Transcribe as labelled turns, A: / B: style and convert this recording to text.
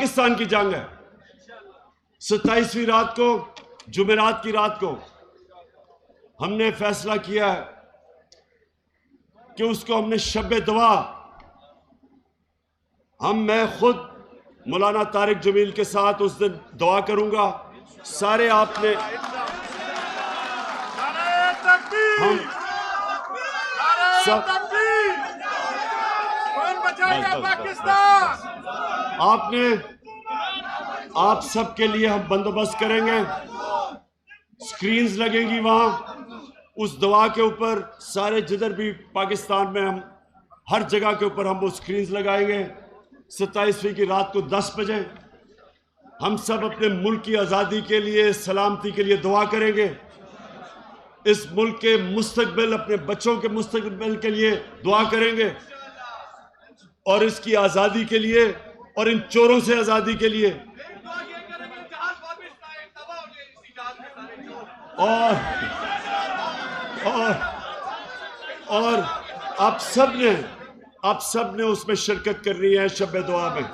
A: पाकिस्तान की जंग है। 27वीं रात को, जुमेरात की रात को हमने फैसला किया कि उसको हमने शब दुआ, मैं खुद मौलाना तारिक जमील के साथ उस दिन दुआ करूंगा। सारे आपने हम सब आप सबके लिए हम बंदोबस्त करेंगे। स्क्रीन्स लगेंगी वहां, उस दुआ के ऊपर सारे जिधर भी पाकिस्तान में हम हर जगह के ऊपर हम वो स्क्रीन्स लगाएंगे। 27वीं की रात को 10 बजे हम सब अपने मुल्क की आज़ादी के लिए, सलामती के लिए दुआ करेंगे। इस मुल्क के मुस्तकबिल, अपने बच्चों के मुस्तकबिल के लिए दुआ करेंगे और इसकी आज़ादी के लिए और इन चोरों से आज़ादी के लिए। और आप सब ने उसमें शिरकत करनी है शब दुआ में।